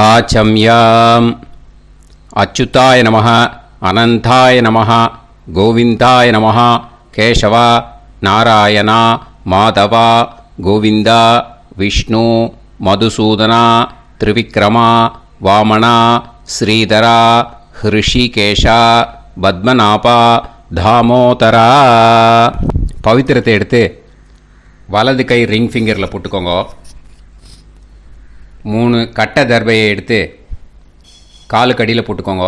வாச்சம்யாம். அச்சுதாய நமः, அனந்தாய நமः, கோவிந்தாய நமः, கேசவா, நாராயணா, மாதவா, கோவிந்தா, விஷ்ணு, மதுசூதனா, திரிவிக்ரமா, வாமனா, ஸ்ரீதரா, ஹிருஷிகேஷா, பத்மநாபா, தாமோதரா. பவித்திரத்தை எடுத்து வலது கை ரிங் ஃபிங்கரில் போட்டுக்கோங்க. 3 கட்டை தர்பையை எடுத்து காலுக்கடியில் போட்டுக்கோங்க.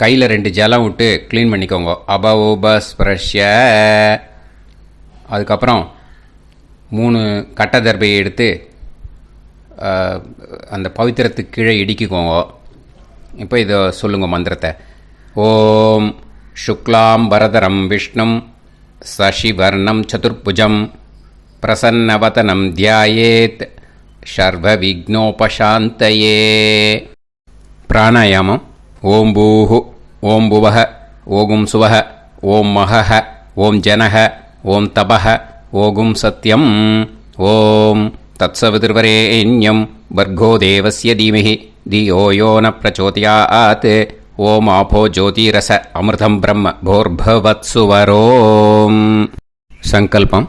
கையில் 2 ஜலம் விட்டு க்ளீன் பண்ணிக்கோங்க. அபௌபஸ்பிரஷ்ய. அதுக்கப்புறம் 3 கட்டை தர்பையை எடுத்து அந்த பவித்திரத்துக்கு கீழே இடிக்கிக்கோங்க. இப்போ இதை சொல்லுங்க மந்திரத்தை. ஓம் சுக்லாம் வரதரம் விஷ்ணும் சசிவர்ணம் சதுர்புஜம் பிரசன்னவதனம் தியாயேத் சர்வ விக்னோபசாந்தயே. பிராணாயாமம். ஓம் பூஹு, ஓம் புவஹ, ஓகும் சுவஹ, ஓம் மஹஹ, ஓம் ஜனஹ, ஓம் தபஹ, ஓகும் சத்யம். ஓம் தத்சவிதுர்வரேண்யம் வர்கோ தேவஸ்ய தீமஹி தியோ யோ ந பிரச்சோதயாத். ஓம் ஆபோ ஜோதிரச அமிர்தம் பிரம்ம போர்பவத்சுவரோம். சங்கல்பம்.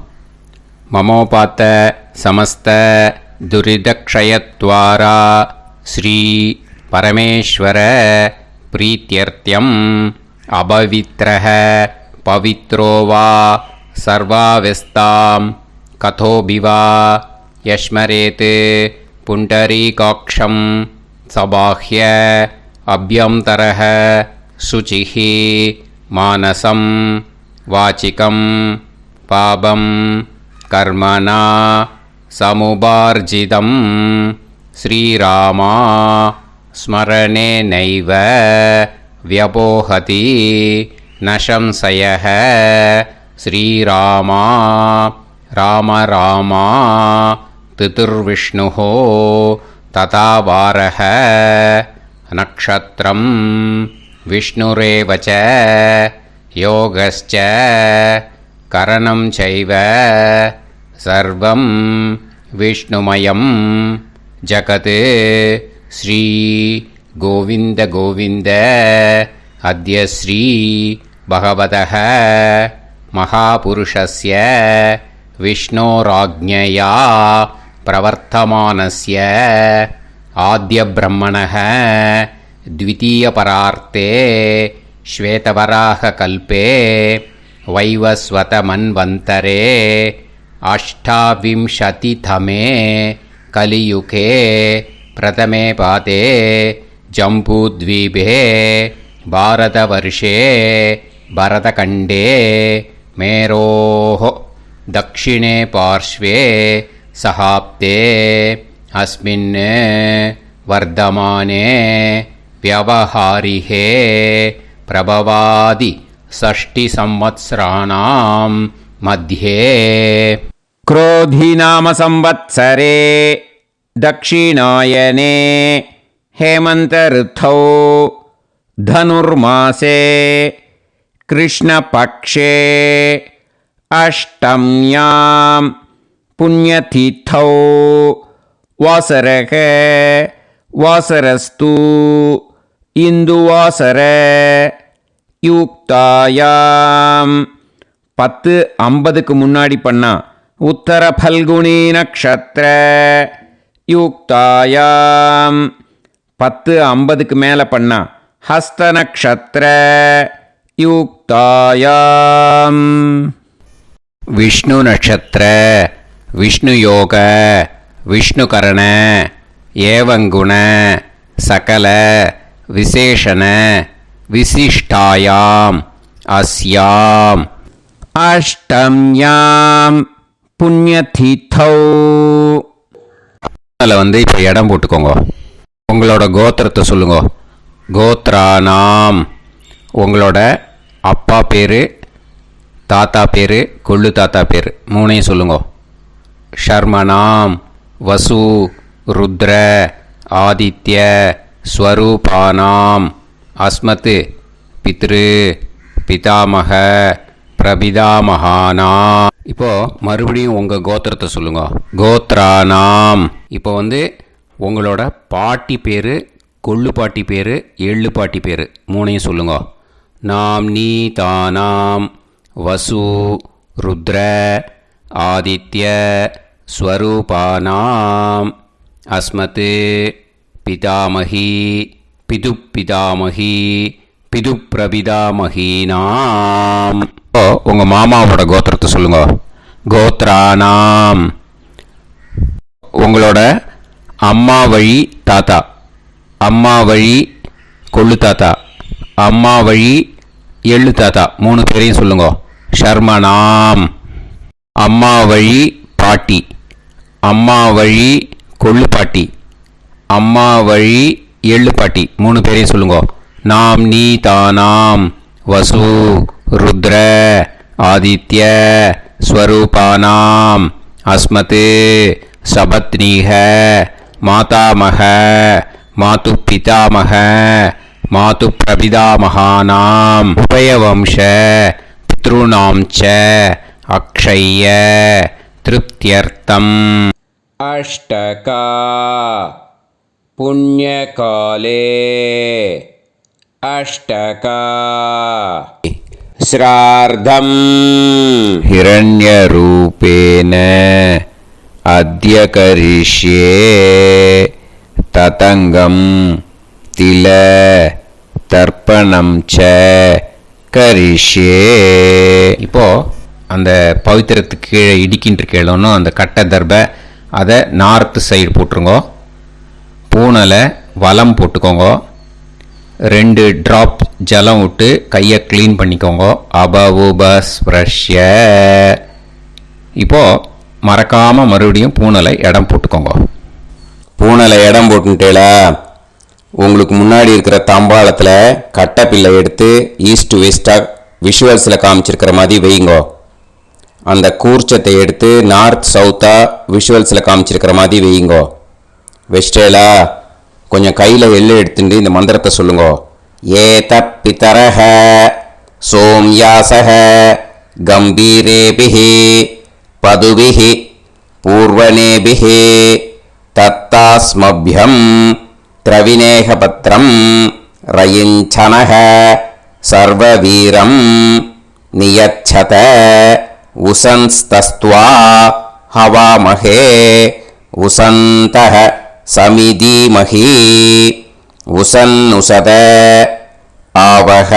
மமோபாத்த சமஸ்த துரிதக்ஷயத்வாரா ஸ்ரீ பரமேஸ்வர பிரீத்யர்த்தியம் அபவித்ரஹ பவித்ரோ வா சர்வாவஸ்தாம் கதோபிவா யஸ்மரேத் புண்டரீகாக்ஷம் சபாஹ்ய அப்யந்தரஹ சுசிஹ மானசம் வாசிகம் பாபம் கர்மணா சமுபார்ஜிதம் ஸ்ரீராமா ஸ்மரணேனைவ வ்யபோஹதி நசம்சயः. ஸ்ரீராமா ராம ராமா திதிர்விஷ்ணுः ததா வாரः. நக்ஷத்ரம் விஷ்ணுரேவ ச யோகஸ்ச கரணம் சைவ சர்வம் விஷ்ணுமயம் ஜகத். ஸ்ரீ கோவிந்த கோவிந்த அத்ய ஸ்ரீ பகவதः மகாபுருஷஸ்ய விஷ்ணோராஜ்ஞயா பிரவர்த்தமானஸ்ய ஆத்ய பிரம்மணः த்விதீயபரார்த்தே ஸ்வேதவராக கல்பே வைவஸ்வத மன்வந்தரே அஷ்டாவிம்சதிதமே கலியுகே பிரதமே பாதே ஜம்பூத்வீபே பாரதவர்ஷே பரதகண்டே மேரோः தக்ஷிணே பார்ஷ்வே சஹாப்தே அஸ்மின் வர்தமானே வியவஹாரிஹே பிரபவாதி ஷஷ்டி சம்வத்சராணாம் மத்யே. क्रोधी नाम संवत्सरे दक्षिणायने हेमंत ऋतौ धनुर्मासे कृष्णपक्षे अष्टम्यां पुण्यतिथौ वासरः वासरस्तु इन्दुवासर யுக்தாயாம். 10:50க்கு முன்னாடி பண்ணா உத்தர பல்குனி நக்ஷத்ர யுக்தாயாம். 10:50க்கு மேலே பண்ணா ஹஸ்த நக்ஷத்ர யுக்தாயாம். விஷ்ணு நக்ஷத்ர விஷ்ணு யோக விஷ்ணுகரண ஏவங்குண சகல விசேஷண விசிஷ்டாயாம் அஸ்யாம் அஷ்டம்யாம் புண்ணியதிதௌ. அதில் இப்போ இடம் போட்டுக்கோங்க. உங்களோட கோத்திரத்தை சொல்லுங்க. கோத்ரானாம். உங்களோட அப்பா பேர், தாத்தா பேர், கொள்ளு தாத்தா பேர் 3ஐயும் சொல்லுங்க. ஷர்மனாம் வசு ருத்ர ஆதித்ய ஸ்வரூபானாம் அஸ்மத் பித்ரு பிதாமக பிரபிதாமகானா. இப்போ மறுபடியும் உங்கள் கோத்திரத்தை சொல்லுங்க. கோத்ரானாம். இப்போ உங்களோட பாட்டி பேர், கொள்ளு பாட்டி பேர், எள்ளு பாட்டி பேர் மூணையும் சொல்லுங்க. நாம் நீ தானாம் வசு ருத்ர ஆதித்ய ஸ்வரூபானாம் அஸ்மத் பிதாமகி பிதுப்பிதாமகி பிதுப்பிரபிதாமகீனாம். உங்கள் மாமாவோட கோத்திரத்தை சொல்லுங்க. கோத்ரானாம். உங்களோட அம்மா வழி தாத்தா, அம்மா வழி கொள்ளு தாத்தா, அம்மா வழி எள்ளு தாத்தா மூணு பேரையும் சொல்லுங்க. ஷர்மனாம். அம்மா வழி பாட்டி, அம்மா வழி கொள்ளு பாட்டி, அம்மா வழி எள்ளு பாட்டி மூணு பேரையும் சொல்லுங்க. நாம் நீ தானாம் வசு ருத்ர ஆதித்ய ஸ்வரூபானாம் அஸ்மத் சபத்னீஹ மாதாமக மாது பிதாமக மாது பிரபிதாமகானாம் உபயவம்ச பித்ருணாம் ச அக்ஷய்ய திருப்தியர்த்தம். அஷ்டகா புண்ணியகாலே அஷ்டகா ஸ்ரார்த்தம் ஹிரண்யரூபேன அத்ய கரிஷ்யே ததங்கம் தில தர்ப்பணம் ச கரிஷ்யே. இப்போ அந்த பவித்திரத்துக்கு கீழே இடிக்கின்ற கீழே அந்த கட்டை தர்பை அதை நார்த்து சைடு போட்டுருங்கோ. பூனலை வலம் போட்டுக்கோங்க. 2 ட்ராப் ஜலம் விட்டு கையை க்ளீன் பண்ணிக்கோங்க. அபவுபஸ்ப்ரஷ்ய. இப்போது மறக்காமல் மறுபடியும் பூனலை இடம் போட்டுக்கோங்க. பூனலை இடம் போட்டுட்டேல உங்களுக்கு முன்னாடி இருக்கிற தம்பாளத்தில் கட்டைப்பில்லை எடுத்து ஈஸ்ட் வெஸ்டாக விஷுவல்ஸில் காமிச்சிருக்கிற மாதிரி வைங்கோ. அந்த கூர்ச்சத்தை எடுத்து நார்த் சவுத்தாக விஷுவல்ஸில் காமிச்சிருக்கிற மாதிரி வைங்கோ. வெஸ்டேலா கொஞ்சம் கையில் எள்ளு எடுத்துட்டு இந்த மந்திரத்தை சொல்லுங்க. ஏத பிதரஹ சோம்யாசஹ கம்பீரேபிஹி பதுபிஹி பூர்வனேபிஹி தத்தாஸ்மப்யம் திரவிநேகபத்ரம் ரயிஞ்சனஹ சர்வவீரம் நியச்சத உசன்ஸ்தஸ்த்வா ஹவாமஹே உசந்தஹ சமிதீமஹி உசன்னுசத ஆவஹ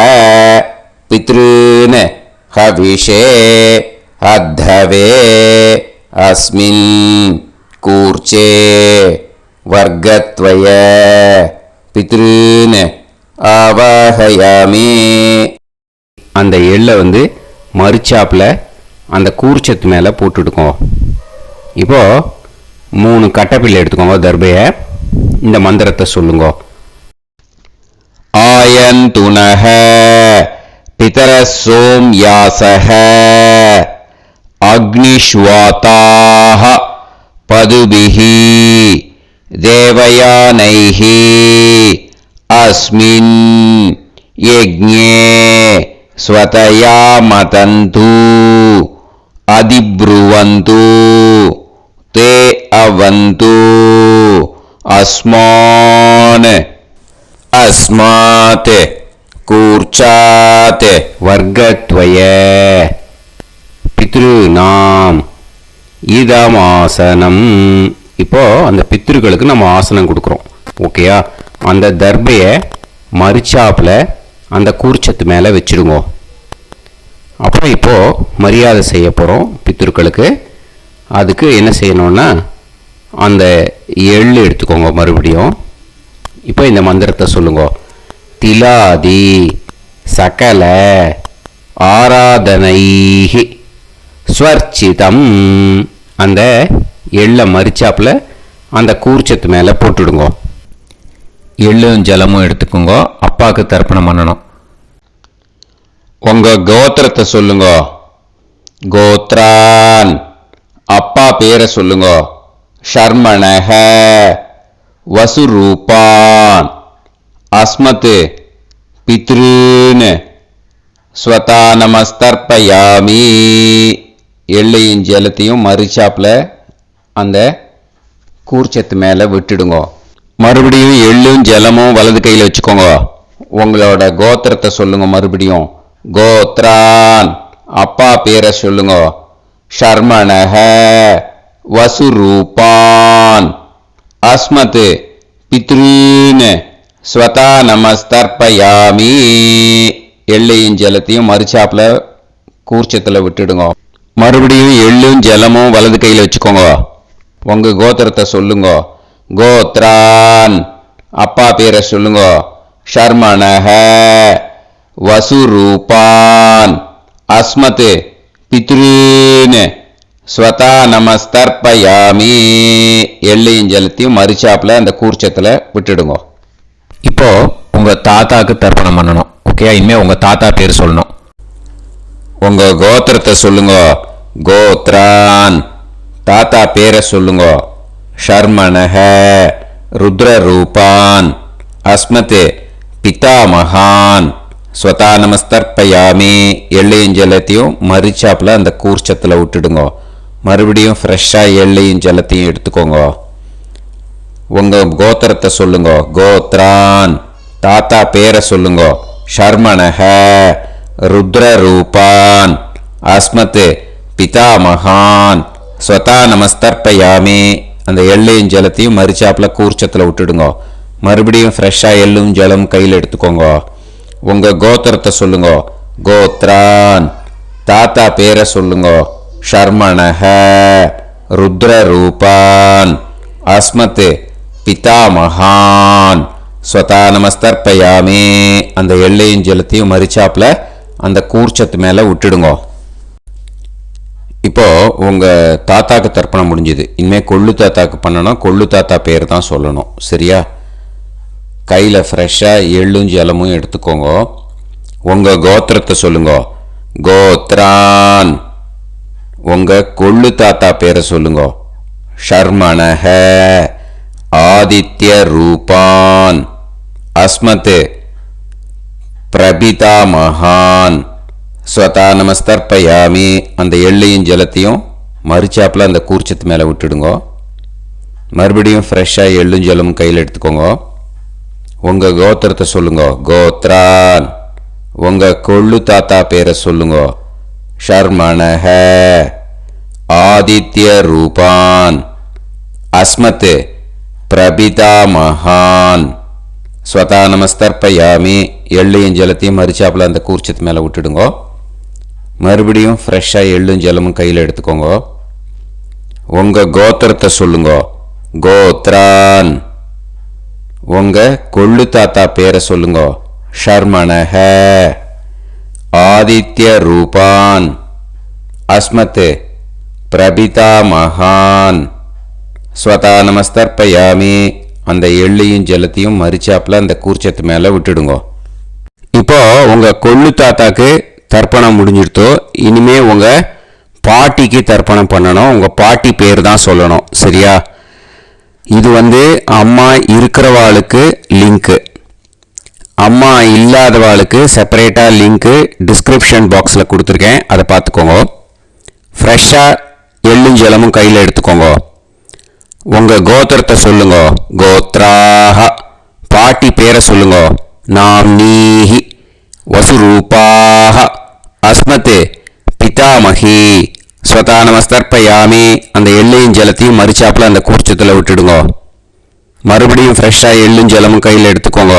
பித்ருன் ஹவிஷே அத்தவே அஸ்மின் கூர்ச்சே வர்க்கத்வய பித்ருன் ஆவாஹயாமி. அந்த எள்ளை மறுச்சாப்பில் அந்த கூர்ச்சத்து மேலே போட்டுடுக்கோங்க. இப்போது 3 கட்டைப்பிள்ளை எடுத்துக்கோங்க. தர்பையை இந்த மந்திரத்தை சொல்லுங்க. ஆயந்துனஹ பிதர சோம்யாசஹ அக்னிஷ்வாதாஹ பதுபிஹி தேவயானைஹி அஸ்மின் யஜ்ஞே ஸ்வதயா மதந்து அதிப்ருவந்து தே அவது அஸ்மான் அஸ்மாத் கூர்ச்சாத் வர்க்கத்வய பித்ருநாம் இதமாசனம். இப்போ அந்த பித்ருக்களுக்கு நம்ம ஆசனம் கொடுக்குறோம். ஓகேயா? அந்த தர்பையை மறுச்சாப்பில் அந்த கூர்ச்சத்து மேலே வச்சுடுங்க. அப்புறம் இப்போது மரியாதை செய்ய போகிறோம் பித்ருக்களுக்கு. அதுக்கு என்ன செய்யணும்னா அந்த எள்ளு எடுத்துக்கோங்க. மறுபடியும் இப்போ இந்த மந்திரத்தை சொல்லுங்க. திலாதி சகல ஆராதனைஹி ஸ்வர்ச்சிதம். அந்த எள்ளை மரிச்சாப்பில் அந்த கூர்ச்சத்து மேலே போட்டுடுங்க. எள்ளும் ஜலமும் எடுத்துக்கோங்க. அப்பாவுக்கு தர்ப்பணம் பண்ணணும். உங்கள் கோத்திரத்தை சொல்லுங்க. கோத்ரான். அப்பா பேரை சொல்லுங்க. ஷர்மணஹ வசுரூபான் அஸ்மத் பித்ருன் ஸ்வதா நமஸ்தர்ப்பயாமி. எள்ளையும் ஜலத்தையும் மறுச்சாப்பில் அந்த கூர்ச்சத்து மேலே விட்டுடுங்க. மறுபடியும் எள்ளும் ஜலமும் வலது கையில் வச்சுக்கோங்க. உங்களோட கோத்திரத்தை சொல்லுங்க. மறுபடியும் கோத்ரான், அப்பா பேரை சொல்லுங்க. ஷர்மணஹ, வசுரூபான், அஸ்மத், பித்ருன்னு, ஸ்வதா நமஸ்தர்ப்பயாமி. எள்ளையும் ஜலத்தையும் மறுச்சாப்புல கூர்ச்சத்தில் விட்டுடுங்க. மறுபடியும் எள்ளும் ஜலமும் வலது கையில் வச்சுக்கோங்க. உங்க கோத்திரத்தை சொல்லுங்க. கோத்ரான், அப்பா பேரை சொல்லுங்க. ஷர்மணஹ, வசுரூபான், அஸ்மத், பித்ருன்னு, ஸ்வதா நமஸ்தர்ப்பயாமி. எள்ளையும் ஜலத்தையும் மறுச்சாப்புல அந்த கூர்ச்சத்தில் விட்டுடுங்க. இப்போ உங்க தாத்தாக்கு தர்ப்பணம் பண்ணணும். ஓகே, இனிமே உங்க தாத்தா பேர் சொல்லணும். உங்க கோத்திரத்தை சொல்லுங்க. கோத்ரான், தாத்தா பேரை சொல்லுங்க. ஷர்மணஹ, ருத்ரரூபான், அஸ்மத், பிதாமகான், ஸ்வதா நமஸ்தர்ப்பயாமி. எள்ளையும் ஜலத்தையும் மறுச்சாப்புல அந்த கூர்ச்சத்தில் விட்டுடுங்க. மறுபடியும் ஃப்ரெஷ்ஷாக எள்ளையும் ஜலத்தையும் எடுத்துக்கோங்க. உங்க கோத்திரத்தை சொல்லுங்க. கோத்ரான், தாத்தா பேரை சொல்லுங்க. ஷர்மணஹ, ருத்ரரூபான், அஸ்மத், பிதாமகான், ஸ்வதா நமஸ்தர்ப்பயாமி. அந்த எள்ளையும் ஜலத்தையும் மறுச்சாப்புல கூர்ச்சத்தில் விட்டுடுங்க. மறுபடியும் ஃப்ரெஷ்ஷாக எள்ளும் ஜலம் கையில் எடுத்துக்கோங்க. உங்க கோத்திரத்தை சொல்லுங்க. கோத்ரான், தாத்தா பேரை சொல்லுங்க. ஷர்மணஹ, ருத்ரரூபான், அஸ்மத், பிதாமகான், ஸ்வதா நமஸ்தர்ப்பயாமி. அந்த எள்ளையும் ஜலத்தையும் மறுச்சாப்புல அந்த கூர்ச்சத்து மேலே விட்டுடுங்க. இப்போ உங்க தாத்தாக்கு தர்ப்பணம் முடிஞ்சுது. இனிமேல் கொள்ளு தாத்தாக்கு பண்ணணும். கொள்ளு தாத்தா பேர் தான் சொல்லணும். சரியா? கையில் ஃப்ரெஷ்ஷாக எள்ளும் ஜலமும் எடுத்துக்கோங்க. உங்க கோத்திரத்தை சொல்லுங்க. கோத்ரான், உங்க கொள்ளு தாத்தா பேரை சொல்லுங்க. ஷர்மணஹ, ஆதித்ய ரூபான், அஸ்மத், பிரபிதாமகான், ஸ்வதா நமஸ்தர்ப்பயாமி. அந்த எள்ளையும் ஜலத்தையும் மறுச்சாப்புல அந்த கூர்ச்சத்து மேலே விட்டுடுங்க. மறுபடியும் ஃப்ரெஷ்ஷாக எள்ளும் ஜலமும் கையில் எடுத்துக்கோங்க. உங்க கோத்திரத்தை சொல்லுங்க. கோத்ரான், உங்க கொள்ளு தாத்தா பேரை சொல்லுங்க. ஷர்மணஹ, ஆதித்ய ரூபான், அஸ்மத், பிரபிதாமகான், ஸ்வதா நமஸ்தர்ப்பயாமி. எள்ளையும் ஜலத்தையும் மறுச்சாப்புல அந்த கூர்ச்சத்து மேலே விட்டுடுங்க. மறுபடியும் ஃப்ரெஷ்ஷாக எள்ளும் ஜலமும் கையில் எடுத்துக்கோங்க. உங்க கோத்திரத்தை சொல்லுங்க. கோத்ரான், உங்க கொள்ளு தாத்தா பேரை சொல்லுங்க. ஷர்மணஹ, ஆதித்ய ரூபான், அஸ்மத், பிரபிதாமகான், ஸ்வதா நமஸ்தர்ப்பயாமி. அந்த எள்ளையும் ஜலத்தையும் மறுச்சாப்புல அந்த கூர்ச்சத்து மேலே விட்டுடுங்க. இப்போ உங்க கொள்ளு தாத்தாக்கு தர்ப்பணம் முடிஞ்சிடுத்தோ. இனிமே உங்க பாட்டிக்கு தர்ப்பணம் பண்ணணும். உங்க பாட்டி பேர் தான் சொல்லணும். சரியா? இது அம்மா இருக்கிறவாளுக்கு லிங்க்கு, அம்மா இல்லாதவாளுக்கு செப்பரேட்டாக லிங்க்கு டிஸ்கிரிப்ஷன் பாக்ஸில் கொடுத்துருக்கேன். அதை பார்த்துக்கோங்க. ஃப்ரெஷ்ஷாக எள்ளும் ஜலமும் கையில் எடுத்துக்கோங்க. உங்க கோத்திரத்தை சொல்லுங்க. கோத்ராஹ, பாட்டி பேரை சொல்லுங்க. நாம்னீஹி, வசுரூபாஹ, அஸ்மத், பிதாமகி, ஸ்வதா நமஸ்தர்ப்பயாமி. அந்த எள்ளையும் ஜலத்தையும் மறுச்சாப்புல அந்த கூர்ச்சத்தில் விட்டுடுங்க. மறுபடியும் ஃப்ரெஷ்ஷாக எள்ளும் ஜலமும் கையில் எடுத்துக்கோங்க.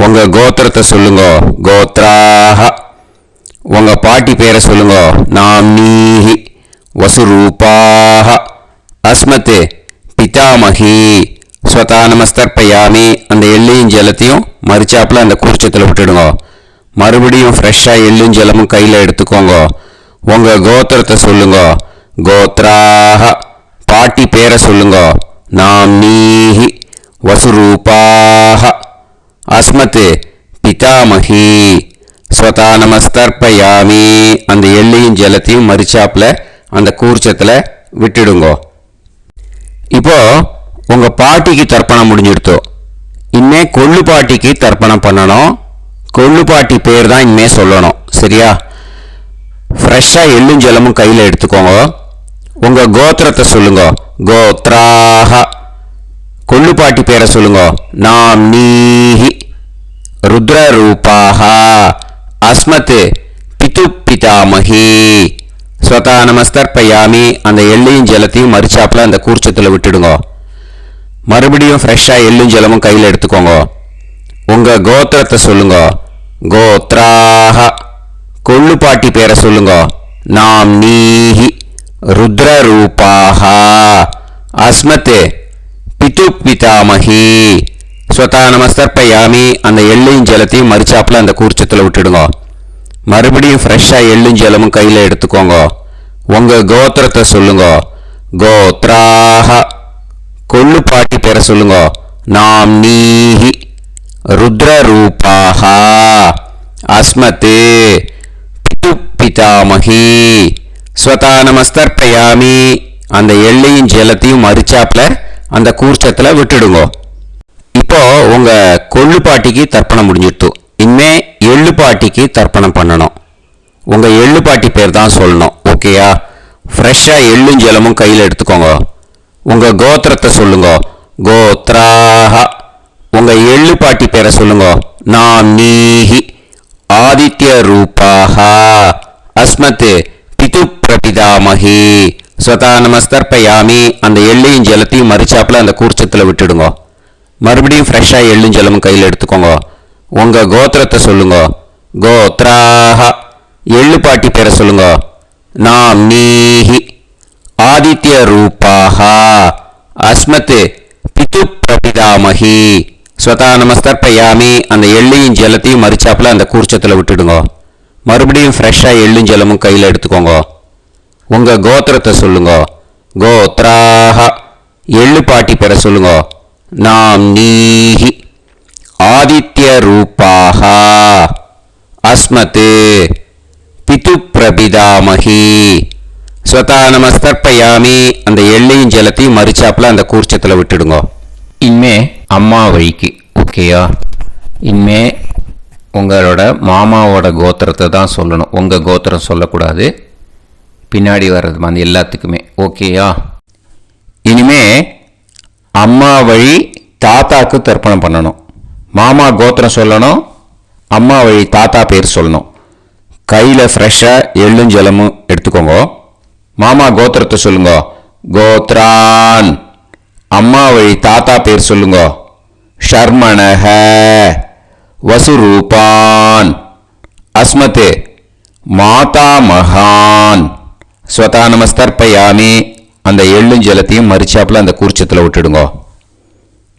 உங்க கோத்திரத்தை சொல்லுங்க. கோத்ராஹ, உங்க பாட்டி பேரை சொல்லுங்க. நாம்னீஹி, வசுரூபாஹ, அஸ்மத், பிதாமகி, ஸ்வதா நமஸ்தர்ப்பயாமி. அந்த எள்ளையும் ஜலத்தையும் மறுச்சாப்புல அந்த கூர்ச்சத்தில் விட்டுடுங்க. மறுபடியும் ஃப்ரெஷ்ஷாக எள்ளும் ஜலமும் கையில் எடுத்துக்கோங்க. உங்க கோத்திரத்தை சொல்லுங்க. கோத்ராஹ, பாட்டி பேரை சொல்லுங்க. நாம்னீஹி, வசுரூபாஹ, அஸ்மத், பிதாமகி, ஸ்வதா நமஸ்தர்ப்பயாமி. அந்த எள்ளையும் ஜலத்தையும் மறுச்சாப்புல அந்த கூர்ச்சத்தில் விட்டுடுங்க. இப்போ உங்க பாட்டிக்கு தர்ப்பணம் முடிஞ்சிடுத்தோ. இனிமே கொள்ளு பாட்டிக்கு தர்ப்பணம் பண்ணணும். கொள்ளு பாட்டி பேர் தான் இனிமே சொல்லணும். சரியா? ஃப்ரெஷ்ஷாக எள்ளும் ஜலமும் கையில் எடுத்துக்கோங்க. உங்க கோத்திரத்தை சொல்லுங்க. கோத்ராஹ. கொள்ளுப்பாட்டி பேரை சொல்லுங்க. நாம் நீஹி. ருத்ர ரூபாஹ. அஸ்மத் பிது பிதாமகி. ஸ்வதா நமஸ்தர்ப்பயாமி. அந்த எள்ளையும் ஜலத்தையும் மறிச்சாப்புல அந்த கூர்ச்சத்தில் விட்டுடுங்க. மறுபடியும் ஃப்ரெஷ்ஷாக எள்ளும் ஜலமும் கையில் எடுத்துக்கோங்க. உங்க கோத்திரத்தை சொல்லுங்க. கோத்ராஹ. கொள்ளுப்பாட்டி பேரை சொல்லுங்க. நாம் நீஹி. ருத்ர ரூபாஹ. அஸ்மத் பிது பிதாமகி. ஸ்வதா நமஸ்தர்ப்பயாமி. அந்த எள்ளையும் ஜலத்தையும் மறிச்சாப்புல அந்த கூர்ச்சத்தில் விட்டுடுங்க. மறுபடியும் ஃப்ரெஷ்ஷாக எள்ளும் ஜலமும் கையில் எடுத்துக்கோங்க. உங்க கோத்திரத்தை சொல்லுங்க. கோத்ராஹ. கொள்ளுப்பாட்டி பேரை சொல்லுங்க. நாம் நீஹி. ருத்ர ரூபாஹ. அஸ்மத் பிது பிதாமகி. ஸ்வதா நமஸ்தர்ப்பயாமி. அந்த எள்ளையும் ஜலத்தையும் மறிச்சாப்புல அந்த கூர்ச்சத்தில் விட்டுடுங்க. இப்போ உங்க கொள்ளுப்பாட்டிக்கு தர்ப்பணம் முடிஞ்சிடுத்து. இனிமே எள்ளுப்பாட்டிக்கு தர்ப்பணம் பண்ணணும். உங்க எள்ளுப்பாட்டி பேர் தான் சொல்லணும். ஓகேயா? ஃப்ரெஷ்ஷாக எள்ளும் ஜலமும் கையில் எடுத்துக்கோங்க. உங்க கோத்திரத்தை சொல்லுங்க. கோத்ராஹ. உங்க எள்ளுப்பாட்டி பேரை சொல்லுங்க. நாம் நீஹி. ஆதித்ய ரூபாஹ. அஸ்மத் பிது பிரபிதாமகி. ஸ்வதா நமஸ்தர்ப்பயாமி. அந்த எள்ளையும் ஜலத்தையும் மறிச்சாப்புல அந்த கூர்ச்சத்தில் விட்டுடுங்க. மறுபடியும் ஃப்ரெஷ்ஷாக எள்ளும் ஜலமும் கையில் எடுத்துக்கோங்க. உங்க கோத்திரத்தை சொல்லுங்க. கோத்ராஹ. எள்ளுப்பாட்டி பேரை சொல்லுங்க. நாம் நீஹி. ஆதித்ய ரூபாஹ. அஸ்மத் பிது பிரபிதாமகி. ஸ்வதா நமஸ்தர்ப்பயாமி. அந்த எள்ளையும் ஜலத்தையும் மறிச்சாப்புல அந்த கூர்ச்சத்தில் விட்டுடுங்க. மறுபடியும் ஃப்ரெஷ்ஷாக எள்ளும் ஜலமும் கையில் எடுத்துக்கோங்க. உங்க கோத்திரத்தை சொல்லுங்க. கோத்ராஹ. எள்ளுப்பாட்டி பேரை சொல்லுங்க. நாம் நீஹி. ஆதித்ய ரூபாஹ. அஸ்மத் பிது பிரபிதாமகி. ஸ்வதா நமஸ்தர்ப்பயாமி. அந்த எள்ளையும் ஜலத்தையும் மறிச்சாப்புல அந்த கூர்ச்சத்தில் விட்டுடுங்க. இனிமே அம்மா வழிக்கு. ஓகேயா? இனிமே உங்களோட மாமாவோட கோத்திரத்தை தான் சொல்லணும். உங்கள் கோத்திரம் சொல்லக்கூடாது. பின்னாடி வர்றது மாதிரி எல்லாத்துக்குமே. ஓகேயா? இனிமே அம்மா வழி தாத்தாக்கு தர்ப்பணம் பண்ணணும். மாமா கோத்திரம் சொல்லணும். அம்மா வழி தாத்தா பேர் சொல்லணும். கையில் ஃப்ரெஷ்ஷாக எள்ளும் ஜலமும் எடுத்துக்கோங்க. மாமா கோத்திரத்தை சொல்லுங்க. கோத்ரான். அம்மா வழி தாத்தா பேர் சொல்லுங்க. ஷர்மணஹ. வசுரூபான். அஸ்மத் மாதா மகான். ஸ்வதா நமஸ்தர்ப்பயாமி. அந்த எள்ளும் ஜலத்தையும் மறிச்சாப்புல அந்த கூர்ச்சத்தில் விட்டுடுங்க.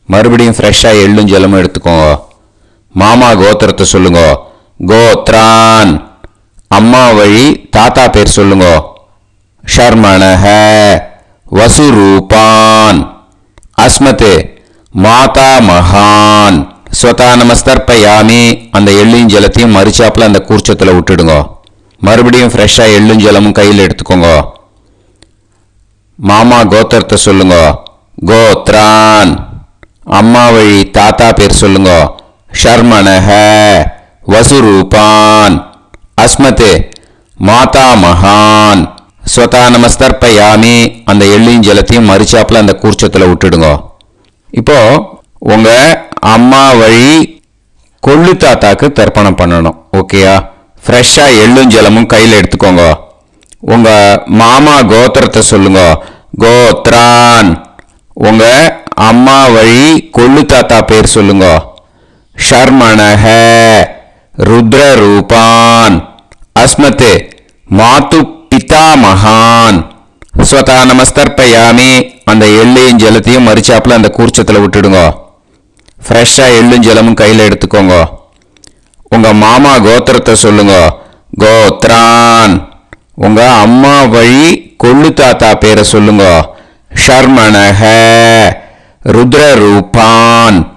மறுபடியும் ஃப்ரெஷ்ஷாக எள்ளும் ஜலமும் எடுத்துக்கோங்க. மாமா கோத்திரத்தை சொல்லுங்க. கோத்ரான். அம்மா வழி தாத்தா பேர் சொல்லுங்க. ஷர்மணஹ. வசுரூபான். அஸ்மத் மாதா மகான். ஸ்வதா நமஸ்தர்ப்பயாமி. அந்த எள்ளும் ஜலத்தையும் மறிச்சாப்புல அந்த கூர்ச்சத்தில் விட்டுடுங்க. மறுபடியும் ஃப்ரெஷ்ஷாக எள்ளும் ஜலமும் கையில் எடுத்துக்கோங்க. மாமா கோத்திரத்தை சொல்லுங்க. கோத்ரான். அம்மா வழி தாத்தா பேர் சொல்லுங்க. ஷர்மணஹ. வசுரூபான். அஸ்மத் மாதா மகான். ஸ்வதா நமஸ்தர்ப்பயாமி. அந்த எள்ளையும் ஜலத்தையும் மறிச்சாப்புல அந்த கூர்ச்சத்தில் விட்டுடுங்க. இப்போ உங்க அம்மா வழி கொள்ளு தாத்தாக்கு தர்ப்பணம் பண்ணணும். ஓகேயா? ஃப்ரெஷ்ஷாக எள்ளும் ஜலமும் கையில் எடுத்துக்கோங்க. உங்க மாமா கோத்திரத்தை சொல்லுங்க. கோத்ரான். உங்க அம்மா வழி கொள்ளு தாத்தா பேர் சொல்லுங்க. ஷர்மணஹ. ருத்ர ரூபான். அஸ்மத் மாது பிதா மகான். ஸ்வதா நமஸ்தர்ப்பயாமி. அந்த எள்ளையும் ஜலத்தையும் மறிச்சாப்புல அந்த கூர்ச்சத்தில் விட்டுடுங்க. ஃப்ரெஷ்ஷாக எள்ளும் ஜலமும் கையில் எடுத்துக்கோங்க. உங்க மாமா கோத்திரத்தை சொல்லுங்க. கோத்ரான். உங்க அம்மா வழி கொள்ளு தாத்தா பேரை சொல்லுங்க. ஷர்மணஹ. ருத்ர ரூபான்.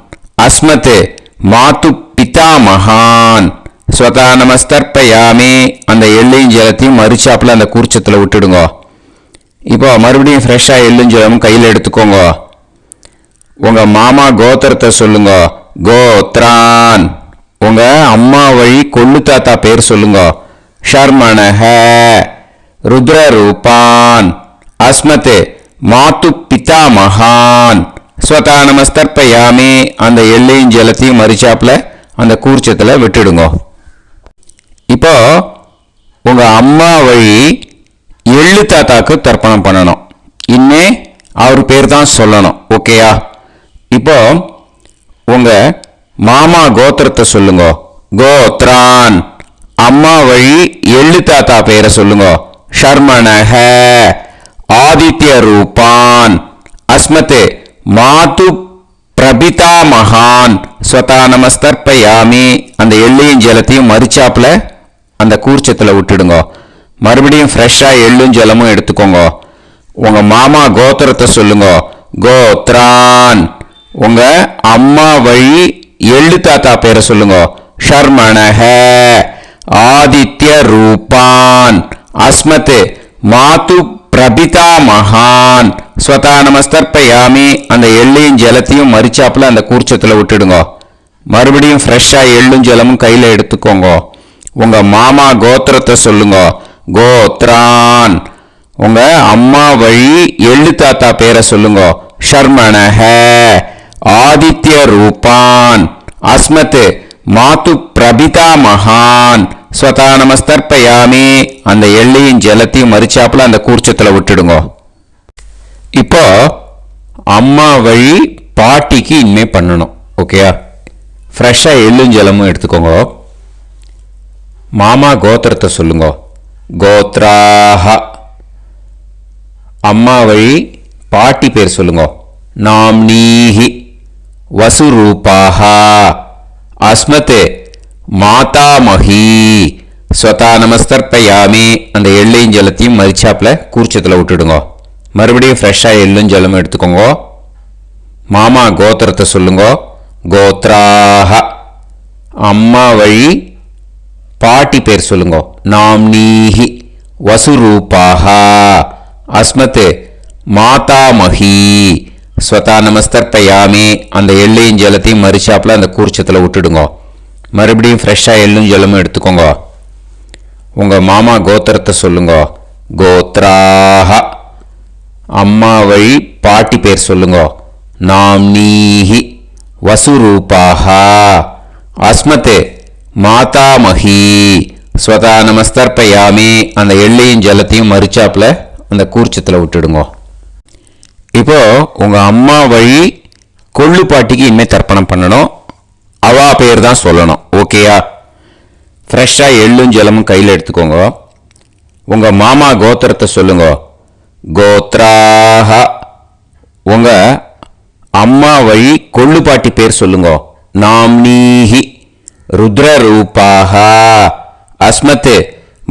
அஸ்மத் மாது பிதா மகான். ஸ்வதா நமஸ்தர்ப்பயாமி. அந்த எள்ளையும் ஜலத்தையும் மறிச்சாப்புல அந்த கூர்ச்சத்தில் விட்டுடுங்க. இப்போ மறுபடியும் ஃப்ரெஷ்ஷாக எள்ளும் ஜலமும் கையில் எடுத்துக்கோங்க. உங்க மாமா கோத்திரத்தை சொல்லுங்க. கோத்ரான். உங்க அம்மா வழி கொள்ளு தாத்தா பேர் சொல்லுங்க. ஷர்மணஹ. ருத்ர ரூபான். அஸ்மத் மாத்து பிதா மகான் ஸ்வதா நமஸ்தர்ப்பயாமி அந்த எள்ளையும் ஜலத்தையும் மறிச்சாப்புல அந்த கூர்ச்சத்தில் விட்டுடுங்க. இப்போ உங்க அம்மா வழி எள்ளு தாத்தாக்கு தர்ப்பணம் பண்ணணும். இனிமே அவர் பேர் தான் சொல்லணும். ஓகேயா? இப்போ உங்க மாமா கோத்திரத்தை சொல்லுங்க. கோத்ரான். அம்மா வழி எள்ளு தாத்தா பேரை சொல்லுங்க. ஷர்மணஹ ஆதித்ய ரூபான் அஸ்மத் மாது பிரபிதா மகான் ஸ்வதா நமஸ்தர்ப்பயாமி அந்த எள்ளையும் ஜலத்தையும் மறிச்சாப்புல அந்த கூர்ச்சத்தில் விட்டுடுங்க. மறுபடியும் ஃப்ரெஷ்ஷாக எள்ளும் ஜலமும் எடுத்துக்கோங்க. உங்க மாமா கோத்திரத்தை சொல்லுங்க. கோத்ரான். உங்க அம்மா வழி எள்ளு தாத்தா பேரை சொல்லுங்க. ஷர்மணஹ ஆதித்ய ரூபான் அஸ்மத் மாது பிரபிதா மகான் ஸ்வதா நமஸ்தர்ப்பயாமி அந்த எள்ளையும் ஜலத்தையும் மறிச்சாப்புல அந்த கூர்ச்சத்தில் விட்டுடுங்க. மறுபடியும் ஃப்ரெஷ்ஷாக எள்ளும் ஜலமும் கையில் எடுத்துக்கோங்க. உங்க மாமா கோத்திரத்தை சொல்லுங்க. கோத்ரான். உங்க அம்மா வழி எள்ளு தாத்தா பேரை சொல்லுங்க. ஷர்மணஹ ஆதித்ய ரூபான் அஸ்மத் மாது பிரபிதா மகான் ஸ்வதா நமஸ்தர்ப்பயாமி அந்த எள்ளையும் ஜலத்தையும் மறிச்சாப்புல அந்த கூர்ச்சத்தில் விட்டுடுங்க. இப்போ அம்மா வழி பாட்டிக்கு இனிமே பண்ணணும். ஓகேயா? ஃப்ரெஷ்ஷாக எள்ளும் ஜலமும் எடுத்துக்கோங்க. மாமா கோத்திரத்தை சொல்லுங்க. கோத்ராஹ. அம்மா வழி பாட்டி பேர் சொல்லுங்க. நாம்னீஹி வசுரூபாஹ அஸ்மத் மாதாமஹி ஸ்வதா நமஸ்தர்ப்பயாமி அந்த எள்ளையும் ஜலத்தையும் மறிச்சாப்புல கூர்ச்சத்தில் விட்டுடுங்க. மறுபடியும் ஃப்ரெஷ்ஷாக எள்ளும் ஜலமும் எடுத்துக்கோங்க. மாமா கோத்திரத்தை சொல்லுங்க. கோத்ராஹ. அம்மா வழி பாட்டி பேர் சொல்லுங்க. நாம்னீஹி வசுரூபாஹ அஸ்மத் மாதாமஹி ஸ்வதா நமஸ்தர்ப்பயாமி அந்த எள்ளையும் ஜலத்தையும் மறிச்சாப்புல அந்த கூர்ச்சத்தில் விட்டுடுங்க. மறுபடியும் ஃப்ரெஷ்ஷாக எள்ளும் ஜலமும் எடுத்துக்கோங்க. உங்க மாமா கோத்திரத்தை சொல்லுங்க. கோத்ராஹ. அம்மா வழி பாட்டி பேர் சொல்லுங்க. நாம்னீஹி வசுரூபாஹ அஸ்மத் மாதாமஹி ஸ்வதா நமஸ்தர்ப்பயாமி அந்த எள்ளையும் ஜலத்தையும் மறிச்சாப்புல அந்த கூர்ச்சத்தில் விட்டுடுங்க. இப்போ உங்க அம்மா வழி கொள்ளு பாட்டிக்கு இனிமேல் தர்ப்பணம் பண்ணணும். அவா பேர் தான் சொல்லணும். ஓகேயா? ஃப்ரெஷ்ஷாக எள்ளும் ஜலமும் கையில் எடுத்துக்கோங்க. உங்க மாமா கோத்திரத்தை சொல்லுங்க. கோத்ராஹ. உங்க அம்மா வழி கொள்ளு பாட்டி பேர் சொல்லுங்க. நாம்னீஹி ருத்ரரூபாஹ அஸ்மத்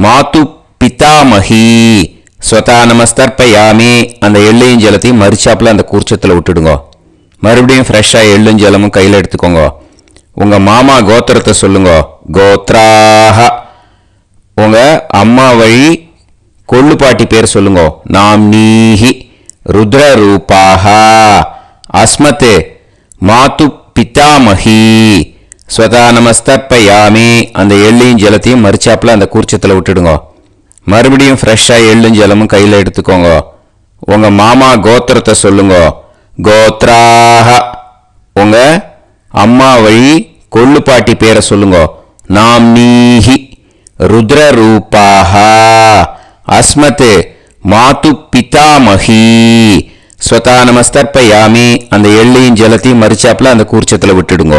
மாது பிதாமஹி ஸ்வதா நமஸ்தர்ப்பயாமி அந்த எள்ளையும் ஜலத்தையும் மறிச்சாப்புல அந்த கூர்ச்சத்தில் விட்டுடுங்க. மறுபடியும் ஃப்ரெஷ்ஷாக எள்ளும் ஜலமும் கையில் எடுத்துக்கோங்க. உங்க மாமா கோத்திரத்தை சொல்லுங்க. கோத்ராஹ. உங்க அம்மா வழி கொள்ளு பாட்டி பேர் சொல்லுங்க. நாம்னீஹி ருத்ரரூபாஹ அஸ்மத் மாது பிதாமஹி ஸ்வதா நமஸ்தர்ப்பயாமி அந்த எள்ளையும் ஜலத்தையும் மறிச்சாப்புல அந்த கூர்ச்சத்தில் விட்டுடுங்க. மறுபடியும் ஃப்ரெஷ்ஷாக எள்ளும் ஜலமும் கையில் எடுத்துக்கோங்க. உங்க மாமா கோத்திரத்தை சொல்லுங்க. கோத்ராஹ. உங்க அம்மா வழி கொள்ளு பாட்டி பேரை சொல்லுங்க. நாம்னீஹி ருத்ரரூபாஹ அஸ்மத் மாது பிதாமஹி ஸ்வதா நமஸ்தர்ப்பயாமி அந்த எள்ளையும் ஜலத்தையும் மறிச்சாப்புல அந்த கூர்ச்சத்தில் விட்டுடுங்க.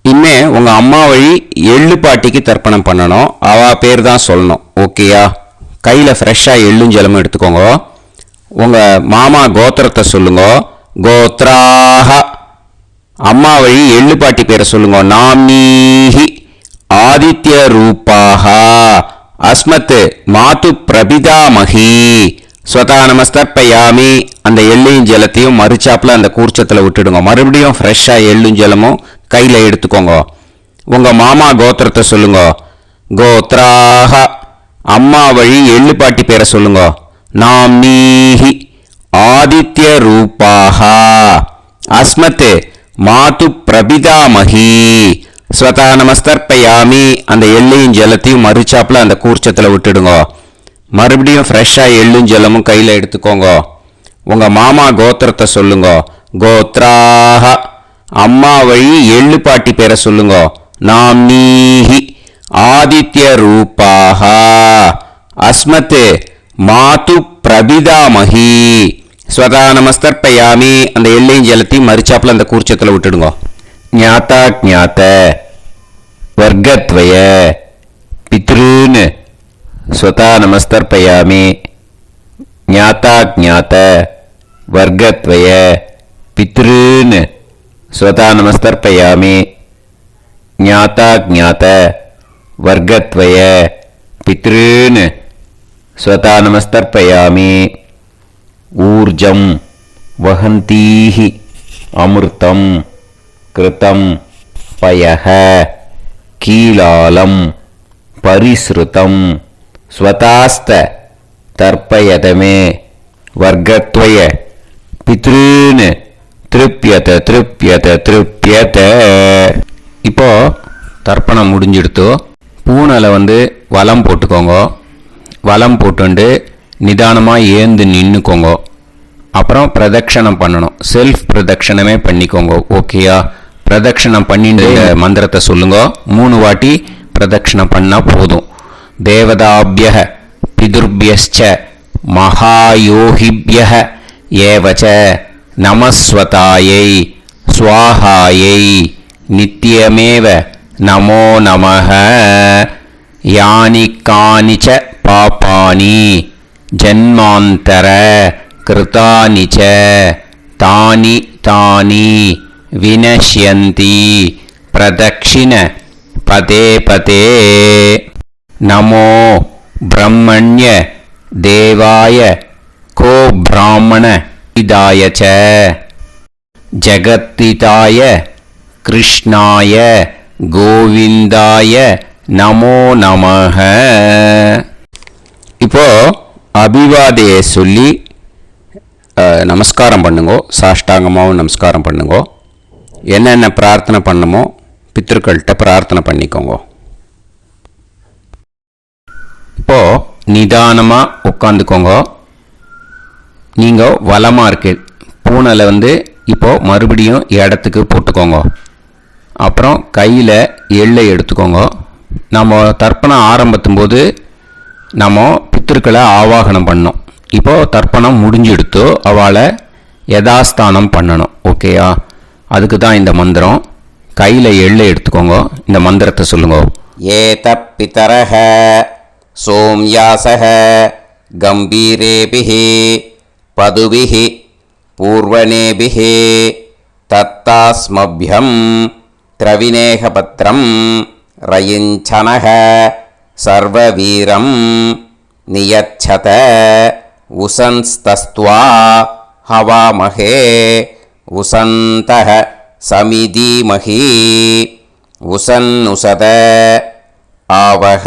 இனிமே உங்க அம்மா வழி எள்ளு பாட்டிக்கு தர்ப்பணம் பண்ணணும். அவா பேர் தான் சொல்லணும். ஓகேயா? கையில் ஃப்ரெஷ்ஷாக எள்ளும் ஜலமும் எடுத்துக்கோங்க. உங்க மாமா கோத்திரத்தை சொல்லுங்க. கோத்ராஹ. அம்மா வழி எள்ளு பாட்டி பேரை சொல்லுங்க. நாம்னீஹி ஆதித்ய ரூபாஹ அஸ்மத் மாது பிரபிதாமஹி ஸ்வதா நமஸ்தர்ப்பயாமி அந்த எள்ளையும் ஜலத்தையும் மறிச்சாப்புல அந்த கூர்ச்சத்தில் விட்டுடுங்க. மறுபடியும் ஃப்ரெஷ்ஷாக எள்ளும் ஜலமும் கையில் எடுத்துக்கோங்க. உங்க மாமா கோத்திரத்தை சொல்லுங்க. கோத்ராஹ. அம்மா வழி எள்ளு பாட்டி பேரை சொல்லுங்க. நாம்னீஹி ஆதித்ய ரூபாஹ அஸ்மத் மாது பிரபிதாமஹி ஸ்வதா நமஸ்தர்ப்பயாமி அந்த எள்ளையும் ஜலத்தையும் மறிச்சாப்புல அந்த கூர்ச்சத்தில் விட்டுடுங்க. மறுபடியும் ஃப்ரெஷ்ஷாக எள்ளும் ஜலமும் கையில் எடுத்துக்கோங்க. உங்கள் மாமா கோத்திரத்தை சொல்லுங்க. கோத்ராக. அம்மா வழி எள்ளு பாட்டி பேரை சொல்லுங்க. நாம்னீஹி ஆதித்ய ரூபாக அஸ்மத் மாது பிரபிதாமஹி ஸ்வதா நமஸ்தர்ப்பயாமி. அந்த எள்ளையும் ஜலத்தையும் மறிச்சாப்புல அந்த கூர்ச்சத்தில் விட்டுடுங்க. ஞாதா ஞாத வர்க்கத்வய பித்ருன் ஸ்வதா நமஸ்தர்ப்பயாமி. ஞாதா ஞாத வர்க்கத்வய பித்ருன் ஸ்வதா நமஸ்தர்ப்பயாமி. ஞாதா ஞாத வர்க்கத்வய பித்ருன் ஸ்வதா நமஸ்தர்ப்பயாமி. ஊர்ஜம் வஹந்தீஹி அமிர்தம் கிருதம் பயஹ கீலாலம் பரிஸ்ருதம் ஸ்வதாஸ்த தர்ப்பயதமே வர்க்கத்வய பித்ருன் திருப்யத திருப்யத திருப்யத. இப்போ தர்ப்பணம் முடிஞ்சிடுத்து. பூனலை வலம் போட்டுக்கோங்க. வலம் போட்டுண்டு நிதானமாக ஏந்து நின்றுக்கோங்க. அப்புறம் பிரதட்சணம் பண்ணணும். செல்ஃப் பிரதட்சணமே பண்ணிக்கோங்க. ஓகேயா? பிரதட்சணம் பண்ணிட்டு மந்திரத்தை சொல்லுங்க. 3 வாட்டி பிரதட்சணம் பண்ணால் போதும். தேவதாபிய பிதுர்பியஸ்ச மகாயோகிபிய ஏவச்ச நமஸ்வதாயை ஸ்வாஹாயை நித்யமேவ நமோ நமஹ. யானி கானிச்ச பாபானி ஜன்மாந்தர கிருதானி ச தானி தானி வினஷ்யந்தி பிரதக்ஷிண பதே பதே. நமோ பிரம்மண்ய தேவாய கோ பிராமண இதாய ச ஜகத்திதாய கிருஷ்ணாய கோவிந்தாய நமோ நமஹ. இப்போ அபிவாதையை சொல்லி நமஸ்காரம் பண்ணுங்கோ. சாஷ்டாங்கமாகவும் நமஸ்காரம் பண்ணுங்கோ. என்னென்ன பிரார்த்தனை பண்ணமோ பித்ருக்கள்கிட்ட பிரார்த்தனை பண்ணிக்கோங்க. இப்போ நிதானமாக உட்காந்துக்கோங்க. நீங்கள் வலமாக இருக்கு பூனலை இப்போ மறுபடியும் இடத்துக்கு போட்டுக்கோங்க. அப்புறம் கையில் எள்ளை எடுத்துக்கோங்க. நம்ம தர்ப்பணம் ஆரம்பித்தும் போது நம்ம பித்திருக்களை ஆவாகனம் பண்ணோம். இப்போது தர்ப்பணம் முடிஞ்செடுத்து அவளை யதாஸ்தானம் பண்ணணும். ஓகேயா? அதுக்கு தான் இந்த மந்திரம். கையில் எள்ளை எடுத்துக்கோங்க. இந்த மந்திரத்தை சொல்லுங்க. ஏத பிதரஹ சோம்யாசஹ கம்பீரேபிஹி பதுபிஹி பூர்வணேபிஹி தத்தாஸ்மப்யம் திரவிநேகபத்ரம் ரயிஞ்சனஹ சர்வவீரம் நியச்சத உசன்ஸ்தஸ்த்வா ஹவாமஹே உசந்தஹ சமிதீமஹி உசன்னுசத ஆவஹ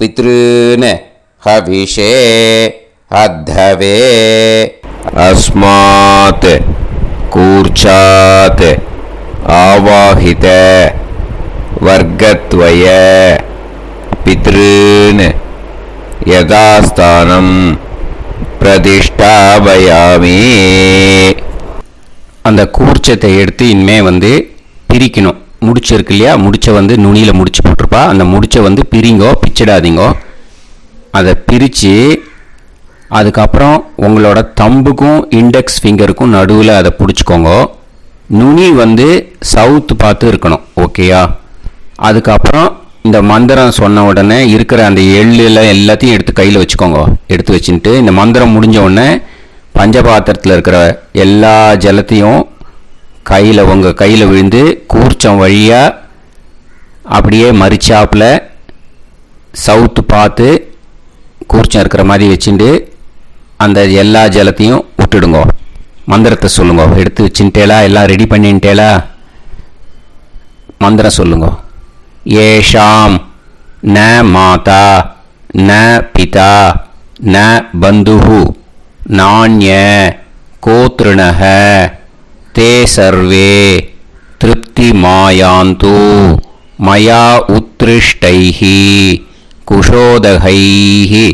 பித்ருன் ஹவிஷே அத்தவே. அஸ்மாத் கூர்ச்சாத் ஆவாஹித வர்க்கத்வய பித்ருன் யதாஸ்தானம் பிரதிஷ்டாபயாமி. அந்த கூர்ச்சத்தை எடுத்து இனிமே பிரிக்கணும். முடிச்சு இருக்கு இல்லையா? முடிச்சை நுனியில் முடிச்சு போட்டிருப்பா. அந்த முடிச்சை பிரிங்கோ, பிச்சிடாதீங்கோ. அதை பிரித்து அதுக்கப்புறம் உங்களோட தம்புக்கும் இண்டெக்ஸ் ஃபிங்கருக்கும் நடுவில் அதை பிடிச்சிக்கோங்க. நுனி சவுத்து பார்த்து இருக்கணும். ஓகேயா? அதுக்கப்புறம் இந்த மந்திரம் சொன்ன உடனே இருக்கிற அந்த எள்ளில் எல்லாத்தையும் எடுத்து கையில் வச்சுக்கோங்க. எடுத்து வச்சுட்டு இந்த மந்திரம் முடிஞ்ச உடனே பஞ்சபாத்திரத்தில் இருக்கிற எல்லா ஜலத்தையும் உங்கள் கையில் விழுந்து கூர்ச்சம் வழியாக அப்படியே மறிச்சாப்பில் சவுத்து பார்த்து கூர்ச்சம் இருக்கிற மாதிரி வச்சுட்டு அந்த எல்லா ஜலத்தையும் விட்டுடுங்க. மந்திரத்தை சொல்லுங்க. எடுத்து வச்சுட்டேலா? எல்லாம் ரெடி பண்ணிட்டேலா? மந்திரம் சொல்லுங்க. ஏஷாம் ந மாதா ந பிதா ந பந்துஹு நாண்ய கோத்ருணஹ தே சர்வே திருப்தி மாயாந்து மயா உத்ருஷ்டைஹி குஷோதகைஹி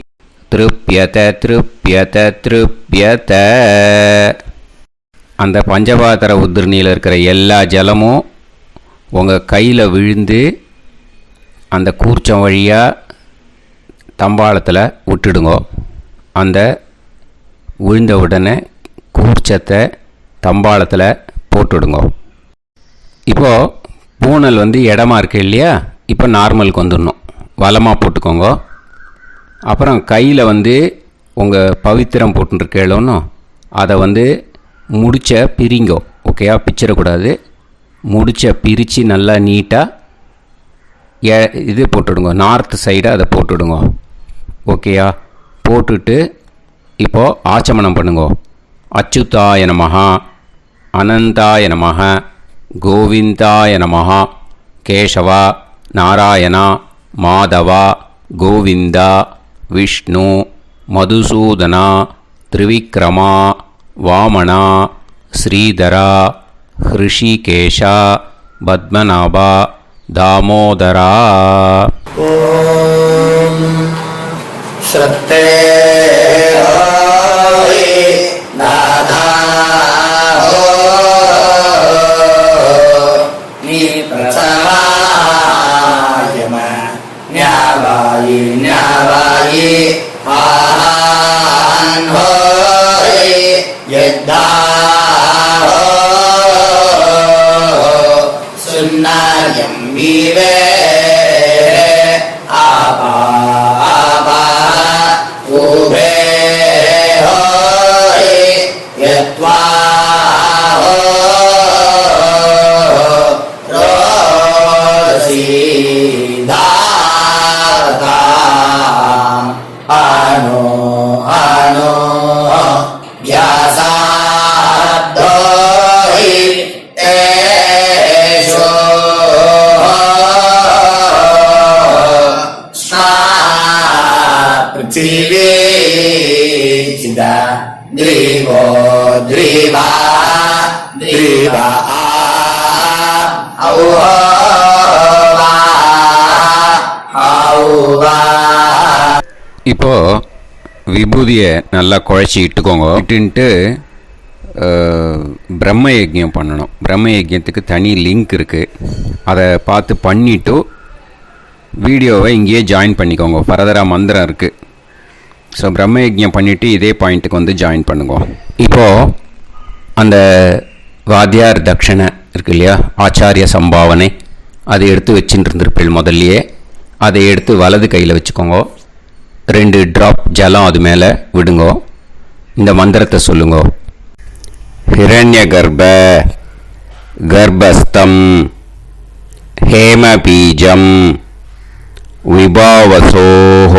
திருப்யத திருப்யத திருப்யத. அந்த பஞ்சபாத்திர உதிரணியில் இருக்கிற எல்லா ஜலமும் உங்கள் கையில் விழுந்து அந்த கூர்ச்சம் வழியாக தம்பாளத்தில் விட்டுடுங்கோ. அந்த விழுந்த உடனே கூர்ச்சத்தை தம்பாளத்தில் போட்டுடுங்கோ. இப்போது பூனல் இடமா இருக்கு இல்லையா, இப்போ நார்மலுக்கு வந்துடணும். வலமாக போட்டுக்கோங்க. அப்புறம் கையில் உங்கள் பவித்திரம் போட்டுருக்கேளோன்னு அதை முடிச்ச பிரிங்கோ. ஓகேயா, பிச்சிடக்கூடாது. முடிச்ச பிரித்து நல்லா நீட்டாக இது போட்டுடுங்க. நார்த் சைடு அதை போட்டுடுங்க. ஓகேயா, போட்டுட்டு இப்போது ஆச்சமனம் பண்ணுங்க. அச்சுதாய நமஹ, அனந்தாய நமஹ, கோவிந்தாய நமஹ, கேசவா, நாராயணா, மாதவா, கோவிந்தா, விஷ்ணு, மதுசூதனா, திரிவிக்ரமா, வாமனா, ஸ்ரீதரா, ஹிருஷிகேஷா, பத்மநாபா, தாமோதரா. ஓம் ஸ்ரத்தே நாதா நீ பிரசமாயம ஞாவாயி ஞாவாயி ஆஹான் ஹோய் யத்தா சுன்னாயம் வீவே ஆபா ஆபா உபே ஹோய் யத்வா ரோசி தாதா அனோ அனோ வ்யாசாத்தோஹி தேஷோ ஸ்னா பிருத்திவி சிதா த்ரிவோ த்ரிவா த்ரிவா ஔவா ஔவா. இப்போது விபூதியை நல்லா குழச்சி இட்டுக்கோங்க. இட்டுன்ட்டு பிரம்ம யஜ்யம் பண்ணணும். பிரம்ம யஜ்யத்துக்கு தனி லிங்க் இருக்குது. அதை பார்த்து பண்ணிவிட்டு வீடியோவை இங்கேயே ஜாயின் பண்ணிக்கோங்க. ஃபர்தராக மந்திரம் இருக்குது. ஸோ பிரம்ம யஜ்யம் பண்ணிவிட்டு இதே பாயிண்ட்டுக்கு ஜாயின் பண்ணுங்க. இப்போது அந்த வாத்தியார் தட்சணை இருக்கு இல்லையா, ஆச்சாரிய சம்பாவனை, அதை எடுத்து வச்சுட்டு இருந்திருப்பேன் முதல்லையே. அதை எடுத்து வலது கையில் வச்சுக்கோங்க. 2 ட்ராப் ஜலம் அது மேலே விடுங்கோ. இந்த மந்திரத்தை சொல்லுங்க. ஹிரண்ய கர்ப்ப கர்ப்பஸ்தம் ஹேமபீஜம் விபாவசோஹ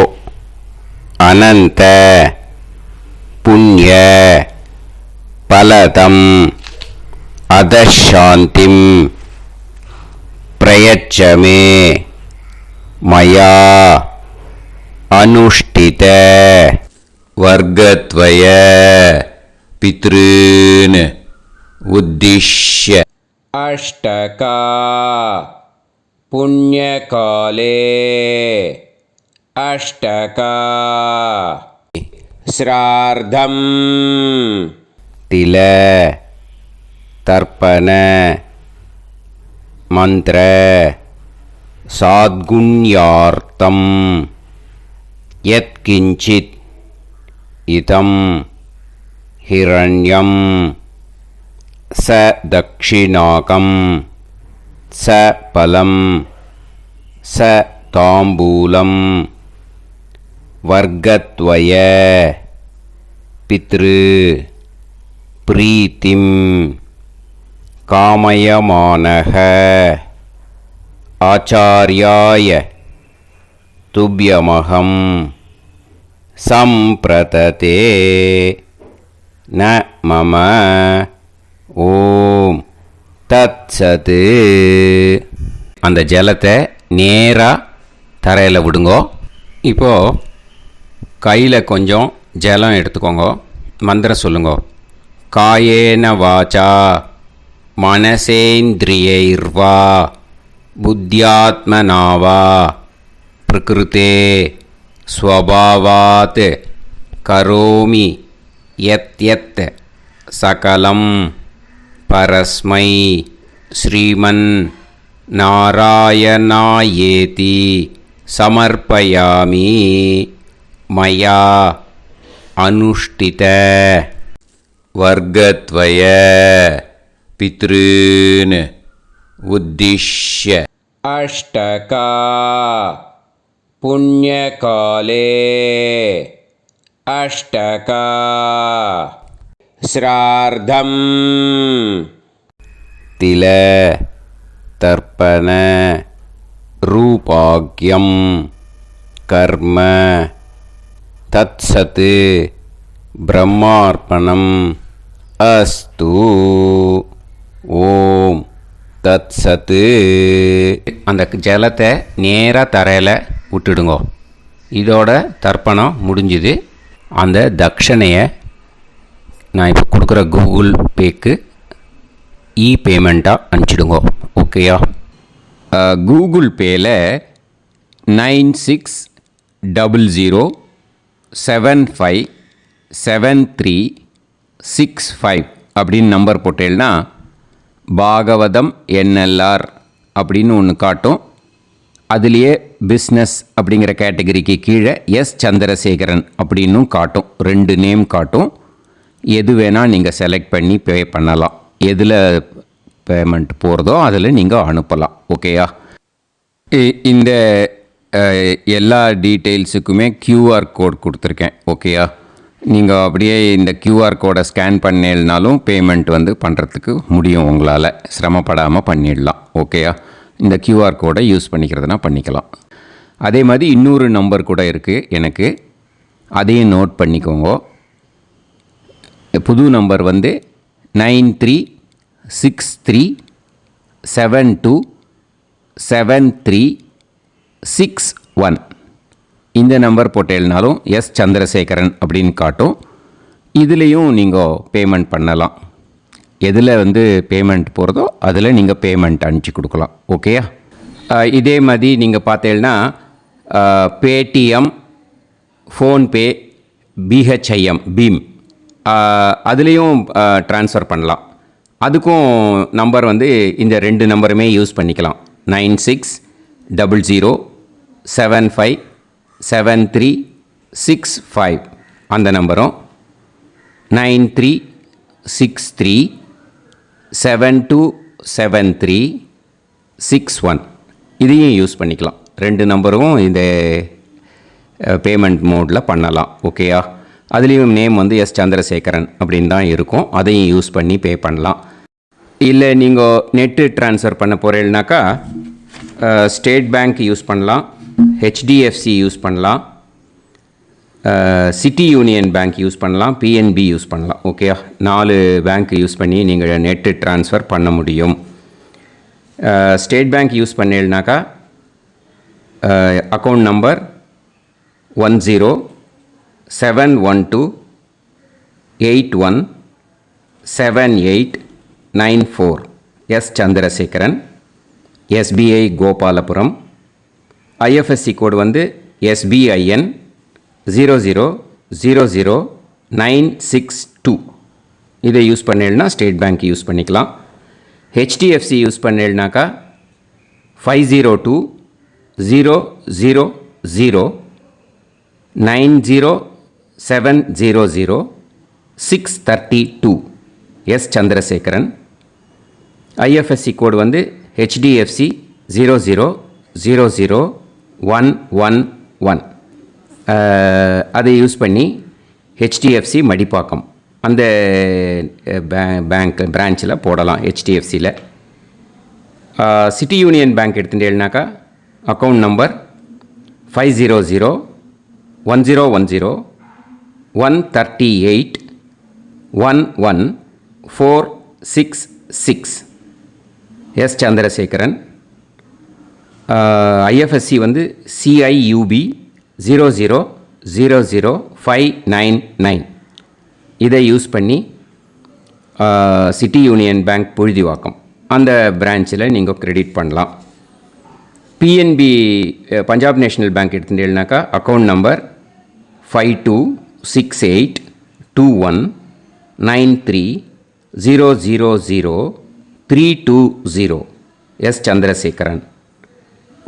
அனந்த புண்ணிய பலதம் அதசாந்திம் பிரயச்சமே மயா அனுஷ்டித வர்க்கத்வய பித்ருன் உத்திஷ்ய அஷ்டகா புண்ணியகாலே அஷ்டகா ஸ்ரார்த்தம் தில தர்ப்பண மந்திர சாத்குண்யார்த்தம் யத்கிஞ்சித் இதம் ஹிரண்யம் ச தக்ஷிணாகம் ச பலம் ச தாம்பூலம் வர்க்கத்வய பித்ரு பிரீத்திம் காமயமானஹ ஆச்சார்யாய துப்யமகம் சம்பிரததே ந மம ஓம் தத்சத். அந்த ஜலத்தை நேராக தரையில் விடுங்கோ. இப்போது கையில் கொஞ்சம் ஜலம் எடுத்துக்கோங்க. மந்திரம் சொல்லுங்கோ. காயேன வாச்சா மனசேந்திரியைர்வா புத்தியாத்மனாவா பிரகிருதே ஸ்வபாவாத் கரோமி யத் சகலம் பரஸ்மை ஸ்ரீமன் நாராயணாயேதி சமர்ப்பயாமி மயா அனுஷ்டித வர்க்கத்வய பித்ருன் உத்திஷ்ய அஷ்டகா புண்ணியகாலே அஷ்டகா ஸ்ரார்த்தம் தில தர்ப்பண ரூபாக்யம் கர்ம தத்சத் பிரம்மார்ப்பணம் அஸ்து. ஓம் தத்சத். அந்த ஜலத்தை நேராக தரையில் விட்டுடுங்கோ. இதோட தர்ப்பணம் முடிஞ்சுது. அந்த தட்சணையை நான் இப்போ கொடுக்குற கூகுள் பேக்கு பேமெண்ட்டாக அனுப்பிச்சிடுங்கோ. ஓகேயா? கூகுள் பேயில் 9600757365 அப்படின்னு நம்பர் போட்டேன்னா பாகவதம் என்எல்ஆர் அப்படின்னு ஒன்று காட்டும். அதுலேயே பிஸ்னஸ் அப்படிங்கிற கேட்டகரிக்கு கீழே எஸ் சந்திரசேகரன் அப்படின்னும் காட்டும். 2 நேம் காட்டும். எது வேணால் நீங்கள் செலக்ட் பண்ணி பே பண்ணலாம். எதில் பேமெண்ட் போகிறதோ அதில் நீங்கள் அனுப்பலாம். ஓகேயா? இந்த எல்லா டீட்டெயில்ஸுக்குமே QR கோட் கொடுத்துருக்கேன். ஓகேயா? நீங்கள் அப்படியே இந்த QR கோடை ஸ்கேன் பண்ணேனாலும் பேமெண்ட் பண்ணுறதுக்கு முடியும். உங்களால் சிரமப்படாமல் பண்ணிடலாம். ஓகேயா? இந்த QR கோடை யூஸ் பண்ணிக்கிறதுனா பண்ணிக்கலாம். அதே மாதிரி இன்னொரு நம்பர் கூட இருக்குது எனக்கு. அதையும் நோட் பண்ணிக்கோங்க. புது நம்பர் 9363727361. இந்த நம்பர் போட்டேனாலும் எஸ் சந்திரசேகரன் அப்படின்னு காட்டும். இதுலேயும் நீங்கள் பேமெண்ட் பண்ணலாம். எதில் பேமெண்ட் போகிறதோ அதில் நீங்கள் பேமெண்ட் அனுப்பிச்சி கொடுக்கலாம். ஓகேயா? இதே மாதிரி நீங்கள் பார்த்தேன்னா பேடிஎம், ஃபோன்பே, பிஹெச்ஐஎம், பீம் அதுலேயும் ட்ரான்ஸ்ஃபர் பண்ணலாம். அதுக்கும் நம்பர் இந்த 2 நம்பருமே யூஸ் பண்ணிக்கலாம். 9600757365 அந்த நம்பரும் 9363727361 இதையும் யூஸ் பண்ணிக்கலாம். 2 நம்பரும் இந்த பேமெண்ட் மோடில் பண்ணலாம். ஓகேயா? அதுலேயும் நேம் எஸ் சந்திரசேகரன் அப்படின்னு தான் இருக்கும். அதையும் யூஸ் பண்ணி பே பண்ணலாம். இல்லை நீங்கள் நெட்டு ட்ரான்ஸ்ஃபர் பண்ண போகிறீங்கனாக்கா ஸ்டேட் பேங்க் யூஸ் பண்ணலாம், HDFC யூஸ் பண்ணலாம், சிட்டி யூனியன் பேங்க் யூஸ் பண்ணலாம், PNB யூஸ் பண்ணலாம். ஓகேயா? 4 பேங்க் யூஸ் பண்ணி நீங்கள் நெட்டு ட்ரான்ஸ்ஃபர் பண்ண முடியும். ஸ்டேட் பேங்க் யூஸ் பண்ணீங்கனாக்கா account number 10712817894 S Chandrasekaran, SBI Gopalapuram. IFSC code SBIN 0000962. இதை யூஸ் பண்ணீங்கன்னா ஸ்டேட் பேங்க் யூஸ் பண்ணிக்கலாம். HDFC யூஸ் பண்ணீங்கனாக்கா 5020090700 S Chandrasekaran. IFSC code HDFC 0000111. அதை யூஸ் பண்ணி HDFC மடிப்பாக்கம் அந்த பேங்க் பிரான்ச்சில் போடலாம். HDFCயில் சிட்டி யூனியன் பேங்க் எடுத்துட்டேன்னாக்கா account number 500101381146 S Chandrasekaran. IFSC CIUB 0000599. இதை யூஸ் பண்ணி சிட்டி யூனியன் பேங்க் புழுதிவாக்கம் அந்த பிரான்ச்சில் நீங்கள் கிரெடிட் பண்ணலாம். பிஎன்பி பஞ்சாப் நேஷ்னல் பேங்க் எடுத்துட்டேன்னாக்கா account number 52682193000320 S Chandrasekaran.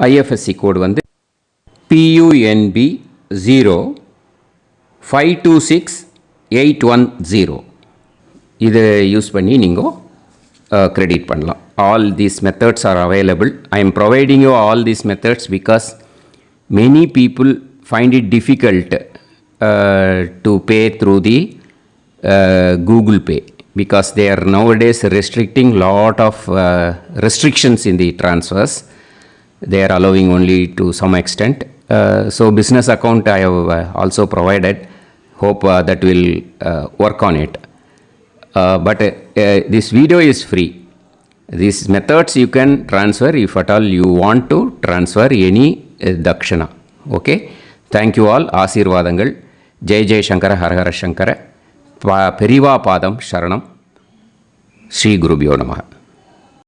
IFSC code வந்து PUNB 0526810. இதை யூஸ் பண்ணி நீங்கள் கிரெடிட் பண்ணலாம். All these methods are available. I am providing you all these methods because many people find it difficult to pay through the Google Pay because they are nowadays restricting lot of restrictions in the transfers. They are allowing only to some extent. So business account I have also provided. Hope that will work on it. But this video is free. These methods you can transfer if at all you want to transfer any dakshana. Okay. Thank you all. ஆசீர்வாதங்கள். ஜெய் ஜெய் சங்கர ஹரஹர சங்கர. பெரிவா பாதம் சரணம். ஸ்ரீ குருபியோ நமः.